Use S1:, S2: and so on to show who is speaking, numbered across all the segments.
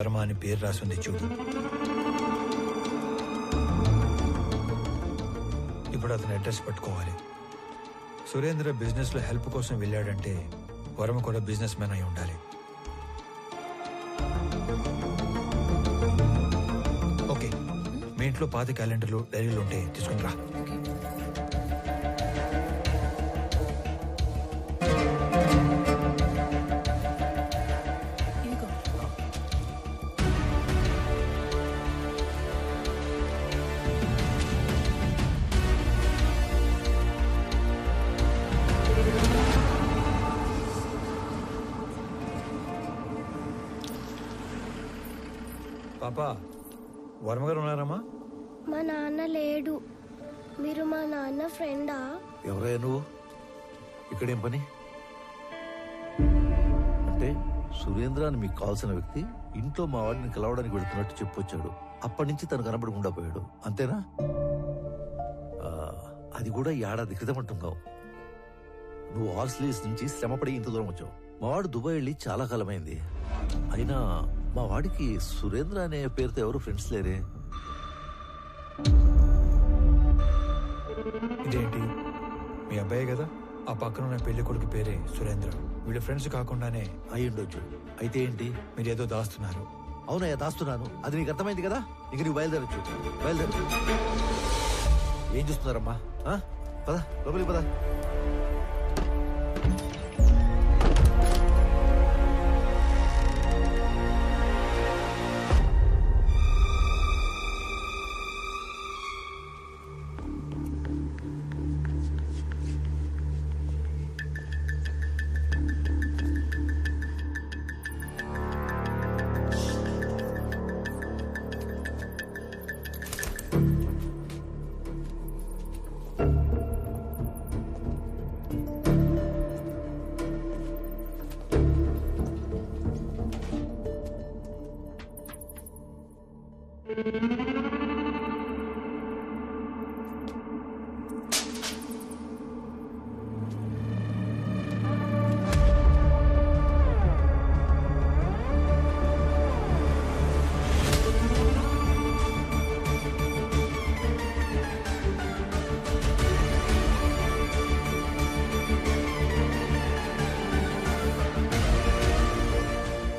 S1: వర్మ అని పేరు రాసింది చూడు. ఇప్పుడు అతని అడ్రస్ పట్టుకోవాలి. సురేంద్ర బిజినెస్ లో హెల్ప్ కోసం వెళ్ళాడంటే వర్మ కూడా బిజినెస్ మ్యాన్ అయి ఉండాలి. ఓకే, మీ ఇంట్లో పాత క్యాలెండర్లు డైరీలు ఉంటే తీసుకుని రా. పాపా, వర్మ గారు ఉన్నారమ్మా?
S2: మా నాన్న లేడు. మీరు మా నాన్న ఫ్రెండా?
S3: ఎవరయ్యా నువ్వు? ఇక్కడేం పని? అంటే సురేంద్ర అని మీకు కావాల్సిన వ్యక్తి ఇంట్లో మా వాడిని కలవడానికి వెళుతున్నట్టు చెప్పొచ్చాడు. అప్పటి నుంచి తను కనబడకుండా పోయాడు, అంతేనా? అది కూడా ఏడాది క్రితం అంటున్నావు. నువ్వు హార్స్లీస్ నుంచి శ్రమపడి ఇంత దూరం వచ్చావు. మా వాడు దుబాయ్ వెళ్ళి చాలా కాలమైంది. అయినా మా వాడికి సురేంద్ర అనే పేరుతో ఎవరు ఫ్రెండ్స్ లేరే.
S1: ఇదేంటి, మీ అబ్బాయి కదా? ఆ పక్కన ఉన్న పెళ్లి కొడుకు పేరే సురేంద్ర. వీళ్ళ ఫ్రెండ్స్ కాకుండానే
S3: అయి ఉండొచ్చు. అయితే ఏంటి?
S1: మీరేదో దాస్తున్నారు.
S3: అవునయ్యా, దాస్తున్నాను. అది నీకు అర్థమైంది కదా. ఇంక నీకు బయలుదేరచ్చు. బయలుదేరు. ఏం చూస్తున్నారమ్మా? పద లోపలికి పద.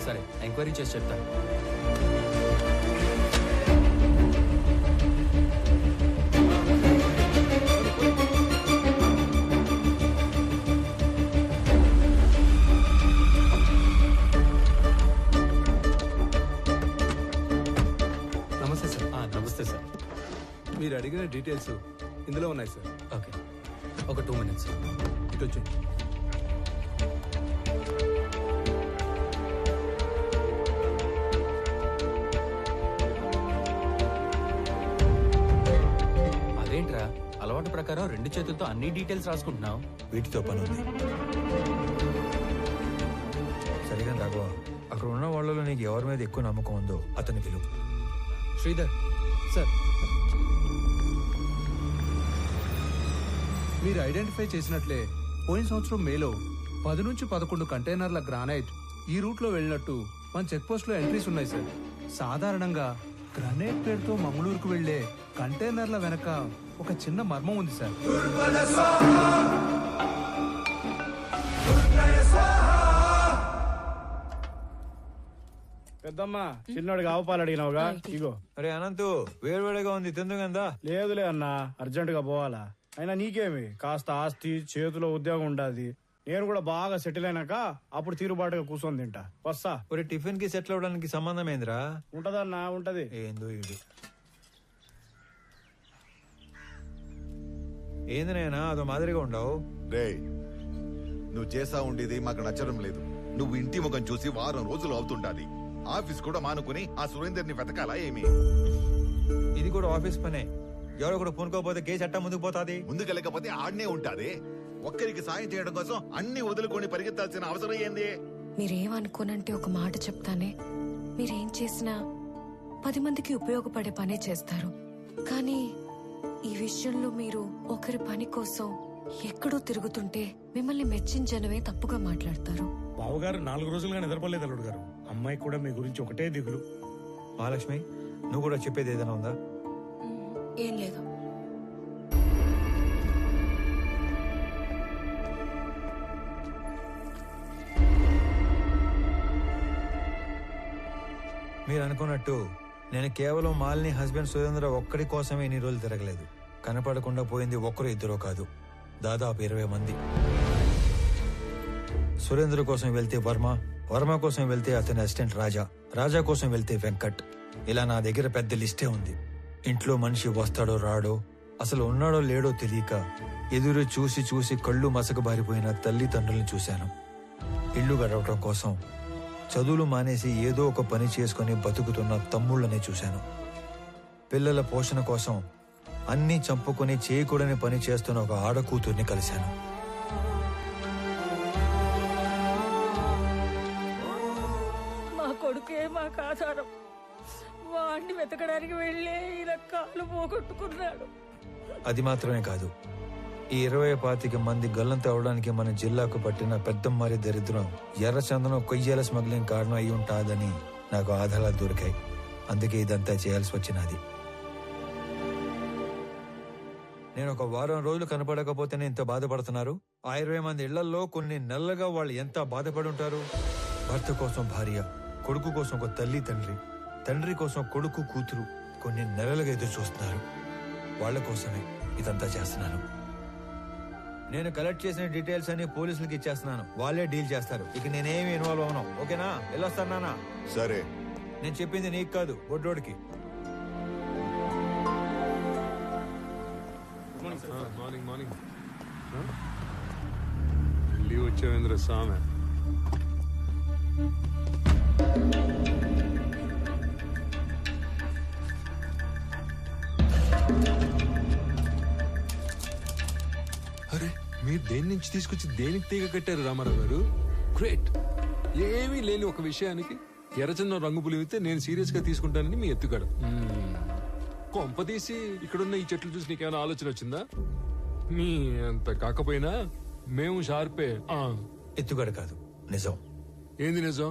S4: సరే, ఎంక్వైరీ చేసి చెప్తాను.
S5: నమస్తే సార్.
S4: నమస్తే సార్.
S5: మీరు అడిగిన డీటెయిల్స్ ఇందులో ఉన్నాయి సార్.
S4: ఓకే, ఒక 2 minutes.
S5: ఇటు వచ్చి.
S4: అదేంట్రా, అలవాటు ప్రకారం 2 చేతులతో అన్ని డీటెయిల్స్ రాసుకుంటున్నావు?
S1: వీటితో పని ఉంది. సరిగా రాఘవ, అక్కడ ఉన్న వాళ్ళలో నీకు ఎవరి మీద ఎక్కువ నమ్మకం ఉందో అతని పిలువు.
S5: శ్రీధర్ సార్, మీరు ఐడెంటిఫై చేసినట్లే పోయిన సంవత్సరం మేలో 10 నుంచి 11 కంటైనర్ల గ్రానైట్ ఈ రూట్ లో వెళ్ళినట్టు మన చెక్ పోస్ట్ లో ఎంట్రీస్ ఉన్నాయి సార్. సాధారణంగా గ్రానైట్ పేరుతో మంగళూరుకు వెళ్లే కంటైనర్ల వెనక ఒక చిన్న మర్మం ఉంది సార్.
S6: పెద్దమ్మా, చిన్నోడికి ఆవుపాలు అడిగినావుగా, ఇగో.
S1: అరే అనంతు, వేడివేడిగా ఉంది, తిందుగందా?
S6: లేదులే అన్నా, అర్జెంట్ గా పోవాలా. అయినా నీకేమి, కాస్త ఆస్తి చేతిలో ఉద్యోగం ఉండాది. నేను కూడా బాగా సెటిల్ అయినాక అప్పుడు తీరుబాటుగా కూర్చొని తింటా. వస్తా.
S1: ఒరే, టిఫిన్ కి సెటిల్ అవడానికి సంబంధం ఏందిరా?
S6: ఉంటదన్నా, ఉంటది.
S1: ఏందో ఇది. ఏంది నాయనా అదో మాదిరిగా ఉండవు?
S7: రే, నువ్వు చేసా ఉండేది మాకు నచ్చడం లేదు. నువ్వు ఇంటి ముఖం చూసి వారం రోజులు అవుతుండాది. ఆఫీస్ కూడా మానుకుని ఆ సురేందర్ని వెతకాలా ఏమి?
S1: ఇది కూడా ఆఫీస్ పనే. ఎవరో కూడా పూనుకోపోతే కేసు అట్టా ముందుకు పోతాది.
S7: ముందుకెళ్ళకపోతే ఆడనే ఉంటాది. ఒక్కరికి సాయం చేయడం కోసం అన్ని వదులుకొని పరిగెత్తాల్సిన అవసరం ఏంది?
S8: మీరేమనుకోనంటే ఒక మాట చెప్తానే. మీరేం చేసినా 10 మందికి ఉపయోగపడే పనే చేస్తారు. కానీ ఈ విషయంలో మీరు ఒకరి పని కోసం ఎక్కడో తిరుగుతుంటే మిమ్మల్ని మెచ్చించనవే తప్పుగా మాట్లాడతారు.
S6: బావగారు 4 రోజులుగా నిద్రపోలేదు అల్లుడు గారు. అమ్మాయి కూడా మీ గురించి ఒకటే దిగులు.
S1: మహాలక్ష్మి, నువ్వు కూడా చెప్పేది ఏదైనా ఉందా?
S8: ఏం లేదు.
S1: మీరు అనుకున్నట్టు నేను కేవలం మాలిని హస్బెండ్ సురేంద్ర ఒక్కడి కోసమే ఇన్ని రోజులు తిరగలేదు. కనపడకుండా పోయింది ఒక్కరు ఇద్దరో కాదు, దాదాపు 20 మంది. సురేంద్ర కోసం వెళ్తే వర్మ, వర్మ కోసం వెళ్తే అతని అసిస్టెంట్ రాజా, రాజా కోసం వెళ్తే వెంకట్. ఇలా నా దగ్గర పెద్ద లిస్టే ఉంది. ఇంట్లో మనిషి వస్తాడో రాడో, అసలు ఉన్నాడో లేడో తెలియక ఎదురు చూసి చూసి కళ్ళు మసకబారిపోయిన తల్లిదండ్రుల్ని చూశాను. ఇల్లు గడవటం కోసం చదువులు మానేసి ఏదో ఒక పని చేసుకుని బతుకుతున్న తమ్ముళ్ళనే చూశాను. పిల్లల పోషణ కోసం అన్నీ చంపుకొని చేయకూడని పని చేస్తున్న ఒక ఆడకూతుర్ని కలిశాను.
S9: మా కొడుకే మాకు ఆధారం. వాడిని వెతకడానికి వెళ్ళే ఇలా కాలు పోగొట్టుకున్నాడు.
S1: అది మాత్రమే కాదు, ఈ 20-25 మంది గల్లంత అవడానికి మన జిల్లాకు పట్టిన పెద్దమ్మారి దరిద్రం ఎర్రచందనం కొయ్యాల స్మగ్లింగ్ కారణం అయి ఉంటాదని నాకు ఆధారాలు దొరికాయి. అందుకే ఇదంతా చేయాల్సి వచ్చినది. నేను ఒక వారం రోజులు కనపడకపోతేనే ఇంత బాధపడుతున్నారు. ఆ 20 మంది ఇళ్లలో కొన్ని నెలలుగా వాళ్ళు ఎంత బాధపడి ఉంటారు. భర్త కోసం భార్య, కొడుకు కోసం ఒక తల్లి తండ్రి, తండ్రి కోసం కొడుకు కూతురు కొన్ని నెలలుగా ఎదురు చూస్తున్నారు. వాళ్ళ కోసమే ఇదంతా చేస్తున్నాను. నేను కలెక్ట్ చేసిన డీటెయిల్స్ అన్ని పోలీసులకి ఇచ్చేస్తున్నాను. వాళ్ళే డీల్ చేస్తారు. ఇక నేనేమి ఇన్వాల్వ్ అవును. ఓకేనా? వెళ్ళొస్తానా?
S7: సరే.
S1: నేను చెప్పింది నీకు కాదు, బొడ్డోడికి.
S10: మార్నింగ్ లీవ్ వచ్చేవేంద్ర స్వామి. అరే, మీరు దేని నుంచి తీసుకొచ్చి దేనికి తీగ కట్టారు రామారావు గారు? గ్రేట్. ఏమీ లేని ఒక విషయానికి ఎర్రచందనం రంగు పులివితే నేను సీరియస్ గా తీసుకుంటానని మీ ఎత్తుగాడు. కొంపదీసి ఇక్కడున్న ఈ చెట్లు చూసి నీకేమైనా ఆలోచన వచ్చిందా? మీ అంత కాకపోయినా మేము షార్పే.
S1: ఎత్తుగడ కాదు, నిజం.
S10: ఏంది నిజం?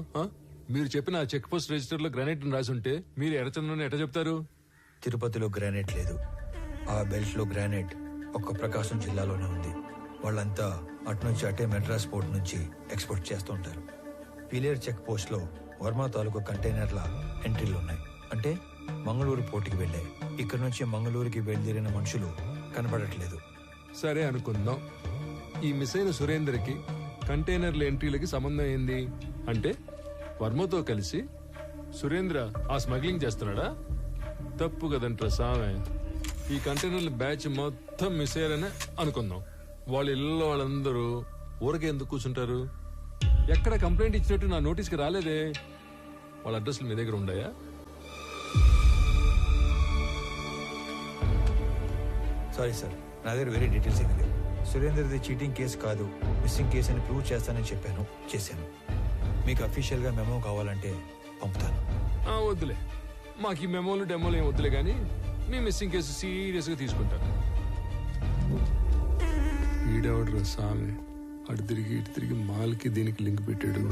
S10: మీరు చెప్పిన చెక్ పోస్ట్ రిజిస్టర్ లో గ్రానైట్ రాసి ఉంటే మీరు ఎర్రచందనం ఎట్లా చెప్తారు?
S1: తిరుపతిలో గ్రానైట్ లేదు. ఆ బెల్ట్ లో గ్రానైట్ ఒక్క ప్రకాశం జిల్లాలోనే ఉంది. వాళ్ళంతా అటు నుంచి అటే మెడ్రాస్ పోర్ట్ నుంచి ఎక్స్పోర్ట్ చేస్తూ ఉంటారు. పిలేర్ చెక్ పోస్ట్ లో వర్మ తాలూకు కంటైనర్ల ఎంట్రీలు ఉన్నాయి. అంటే మంగళూరు పోర్టుకి వెళ్ళాయి. ఇక్కడ నుంచి మంగళూరుకి బయలుదేరిన మనుషులు కనపడట్లేదు.
S10: సరే అనుకుందాం. ఈ మిస్ అయిన సురేందర్కి కంటైనర్ల ఎంట్రీలకి సంబంధం ఏంది? అంటే వర్మతో కలిసి సురేంద్ర ఆ స్మగ్లింగ్ చేస్తున్నాడా? తప్పు కదంటారా సామె. ఈ కంటైనర్ల బ్యాచ్ మొత్తం మిస్ అయ్యారనే అనుకుందాం. వాళ్ళ ఇళ్ళలో వాళ్ళందరూ ఊరకే ఎందుకు కూర్చుంటారు? ఎక్కడ కంప్లైంట్ ఇచ్చినట్టు నా నోటీస్కి రాలేదే. వాళ్ళ అడ్రస్లు మీ దగ్గర ఉన్నాయా?
S1: సారీ సార్, నా దగ్గర వేరే డీటెయిల్స్ ఏమీ లేవు. సురేందర్ది చీటింగ్ కేసు కాదు, మిస్సింగ్ కేసు అని ప్రూవ్ చేస్తానని చెప్పాను, చేశాను. మీకు అఫీషియల్ గా మెమో కావాలంటే పంపుతాను.
S10: వద్దులే, మాకు ఈ మెమోలు డెమోలు ఏం వద్దులే, కానీ మీ మిస్సింగ్ కేసు సీరియస్ గా తీసుకుంటాను. ఈడవడ్రా సామి, అటు తిరిగి ఇటు తిరిగి మాల్కి దీనికి లింక్ పెట్టాడు.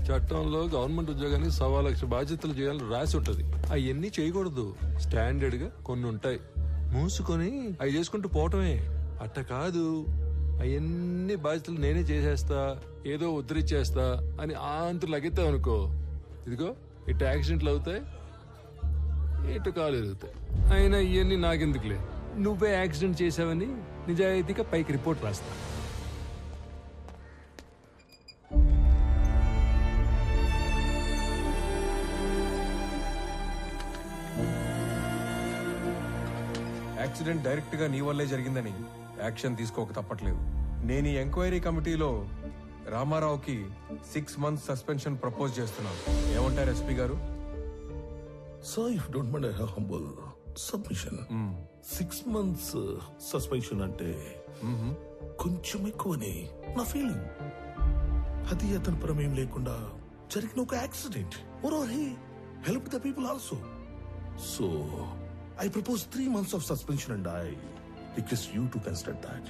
S10: చట్టంలో గవర్నమెంట్ ఉద్యోగానికి 1,00,000 బాధ్యతలు చేయాలని రాసి ఉంటది. అవన్నీ చేయకూడదు. స్టాండర్డ్ గా కొన్ని ఉంటాయి. మూసుకొని అవి చేసుకుంటూ పోవటమే. అట్ట కాదు, అవన్నీ బాధ్యతలు నేనే చేసేస్తా, ఏదో ఉద్ధరించేస్తా అని ఆంతరు లగెత్తావు అనుకో, ఇదిగో ఇటు యాక్సిడెంట్లు అవుతాయి, ఇటు కాలు ఎరుగుతాయి. అయినా ఇవన్నీ నాకెందుకులే, నువ్వే యాక్సిడెంట్ చేసావని నిజాయితీగా పైకి రిపోర్ట్ రాస్తా.
S11: యాక్సిడెంట్ డైరెక్ట్ గా నీ వల్లే జరిగిందని యాక్షన్ తీసుకోక తప్పట్లేదు. నేను ఈ ఎంక్వైరీ కమిటీలో రామారావుకి 6 months సస్పెన్షన్ ప్రపోజ్ చేస్తున్నాను. ఏమంటారు ఎస్పీ గారు?
S12: Sir, if you don't mind, I have humble submission. 6 months suspension అంటే కొంచెం ఎక్కువని నా ఫీలింగ్. అది అతని ప్రమేయం లేకుండా జరిగిన ఒక accident. Moreover, he helped the people also. So, I propose 3 months of suspension and I request you to consider that.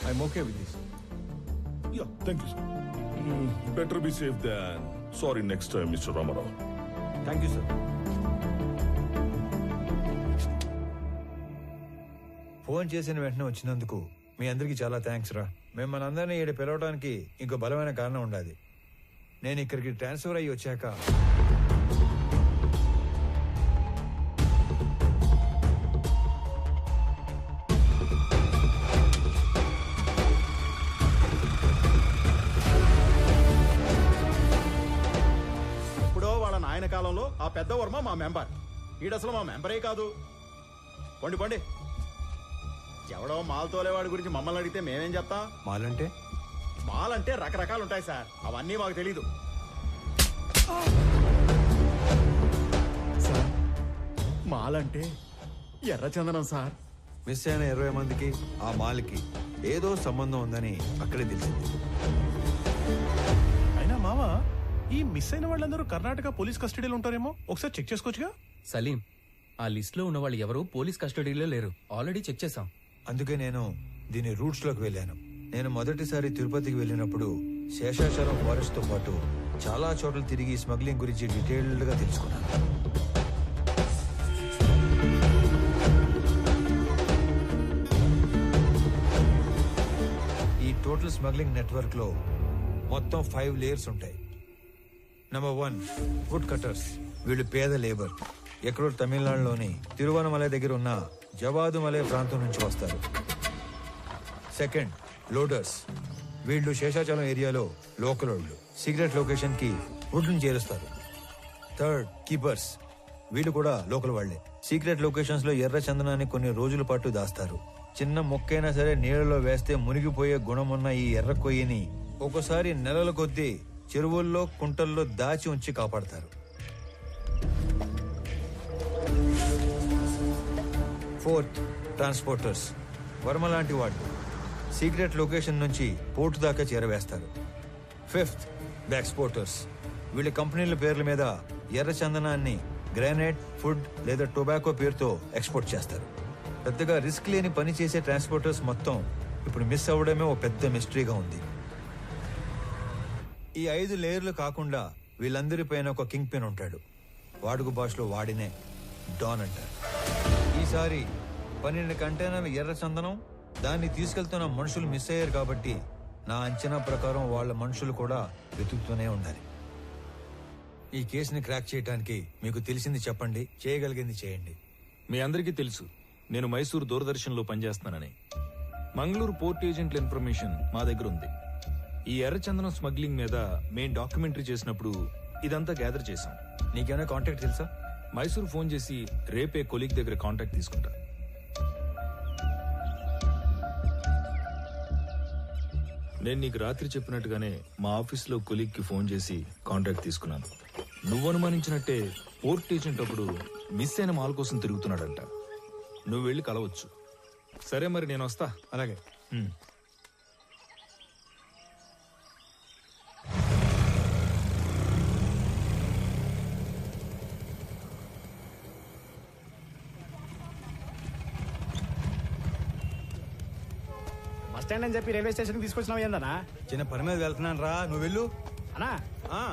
S11: I'm okay with this.
S12: Yeah, thank you, sir. Better be safe than sorry next time, Mr. Ramarao.
S1: Thank you sir. Phone చేసిన వెంటనే వచ్చినందుకు మీ అందరికీ చాలా thanks రా. మిమ్మల్ని అందరినీ ఇక్కడ పిలవడానికి ఇంకో బలమైన కారణం ఉండాలి. నేను ఇక్కడికి ట్రాన్స్ఫర్ అయ్యి వచ్చాక
S6: ఆయన కాలంలో ఆ పెద్ద వర్మ మా మెంబర్, ఈడసలు మా మెంబరే కాదు. పండి పండి, ఎవడో మాల్ తోలేవాడి గురించి మమ్మల్ని అడిగితే మేమేం చెప్తాం?
S1: మాలంటే
S6: మాలంటే రకరకాలు ఉంటాయి సార్, అవన్నీ మాకు తెలీదు.
S13: సార్, మాలంటే ఎర్రచందనం సార్.
S1: మిస్ అయిన 20 మందికి ఆ మాల్కి ఏదో సంబంధం ఉందని అక్కడే తెలిసింది.
S13: అయినా మావా, ఈ మిస్ అయిన వాళ్ళందరూ కర్ణాటక పోలీస్ కస్టడీలో ఉంటారేమో, ఒకసారి చెక్ చేసుకోవచ్చుగా?
S4: సలీం, ఆ లిస్ట్ లో ఉన్న వాళ్ళు ఎవరు పోలీస్ కస్టడీలో లేరు, ఆల్రెడీ చెక్ చేశాం.
S1: అందుకే నేను దీని రూట్స్ లోకి వెళ్ళాను. నేను మొదటిసారి తిరుపతికి వెళ్ళినప్పుడు శేషాచలం ఫారెస్ట్ తో పాటు చాలా చోట్ల తిరిగి స్మగ్లింగ్ గురించి డీటెయిల్డ్ గా తెలుసుకున్నాను. ఈ టోటల్ స్మగ్లింగ్ నెట్వర్క్ లో మొత్తం 5 లేయర్స్ ఉంటాయి. Number 1, wood cutters. వీళ్ళు పేద లేబర్. ఎక్కడో తమిళనాడులోని తిరువనమలై దగ్గర ఉన్న జవాదుమలై ప్రాంతం నుంచి వస్తారు. Second, loaders. వీళ్ళు శేషాచలం ఏరియాలో లోకల్ వాళ్ళు. సీక్రెట్ లొకేషన్ కి వుడ్ ని చేరుస్తారు. Third, keepers. వీళ్ళు కూడా లోకల్ వాళ్లే. సీక్రెట్ లొకేషన్స్ లో ఎర్ర చందనాన్ని కొన్ని రోజుల పాటు దాస్తారు. చిన్న మొక్కైనా సరే నీళ్లలో వేస్తే మునిగిపోయే గుణమున్న ఈ ఎర్ర కొయ్యని ఒక్కోసారి నెలల కొద్దీ చెరువుల్లో కుంటల్లో దాచి ఉంచి కాపాడతారు. Fourth, transporters. వర్మ లాంటి వాళ్ళు సీక్రెట్ లొకేషన్ నుంచి పోర్టు దాకా చేరవేస్తారు. Fifth, exporters. వీళ్ళ కంపెనీల పేర్ల మీద ఎర్ర చందనాన్ని గ్రానైట్, ఫుడ్ లేదా టొబాకో పేరుతో ఎక్స్పోర్ట్ చేస్తారు. పెద్దగా రిస్క్ లేని పని చేసే ట్రాన్స్పోర్టర్స్ మొత్తం ఇప్పుడు మిస్ అవ్వడమే ఓ పెద్ద మిస్టరీగా ఉంది. ఈ 5 లేయర్లు కాకుండా వీళ్ళందరి పైన ఒక కింగ్ పిన్ ఉంటాడు. వాడుక భాషలో వాడినే డాన్ అంటారు. ఈసారి 12 కంటైనర్ల ఎర్ర చందనం, దాన్ని తీసుకెళ్తున్న మనుషులు మిస్ అయ్యారు కాబట్టి నా అంచనా ప్రకారం వాళ్ళ మనుషులు కూడా వెతుకుతూనే ఉండాలి. ఈ కేసుని క్రాక్ చేయడానికి మీకు తెలిసింది చెప్పండి, చేయగలిగింది చేయండి.
S14: మీ అందరికీ తెలుసు నేను మైసూర్ దూరదర్శన్లో పనిచేస్తున్నానని. మంగళూరు పోర్ట్ ఏజెంట్ల ఇన్ఫర్మేషన్ మా దగ్గర ఉంది. ఈ ఎర్రచందనం స్మగ్లింగ్ మీద మేం డాక్యుమెంటరీ చేసినప్పుడు ఇదంతా గ్యాదర్ చేశాం.
S1: నీకేమైనా కాంటాక్ట్ తెలుసా?
S14: మైసూర్ ఫోన్ చేసి రేపే కొలీగ్ దగ్గర కాంటాక్ట్ తీసుకుంటా. నేను నీకు రాత్రి చెప్పినట్టుగానే మా ఆఫీస్లో కొలీగ్కి ఫోన్ చేసి కాంటాక్ట్ తీసుకున్నాను. నువ్వు అనుమానించినట్టే పోర్ట్ ఏజెంట్ ఒకడు మిస్ అయిన మాల్ కోసం తిరుగుతున్నాడంట. నువ్వు వెళ్ళి కలవచ్చు. సరే మరి నేను వస్తా.
S1: అలాగే.
S6: బస్ స్టాండ్ అని చెప్పి రైల్వే స్టేషన్ తీసుకొచ్చినావు ఏందన్నా?
S1: చిన్న పని మీద వెళ్తున్నాను రా, నువ్వు వెళ్ళు.
S6: అన్నా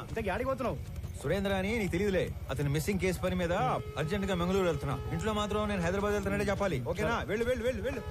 S6: ఇంతకీ ఆడికి పోతున్నావు?
S1: సురేంద్ర అని నీకు తెలియదులే, అతని మిస్సింగ్ కేసు పని మీద అర్జెంట్ గా మంగళూరు వెళ్తున్నా. ఇంట్లో మాత్రం నేను హైదరాబాద్ వెళ్తున్నాడే చెప్పాలి, ఓకేనా? వెళ్ళు వెళ్ళు వెళ్ళు వెళ్ళు.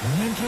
S1: అనంత్,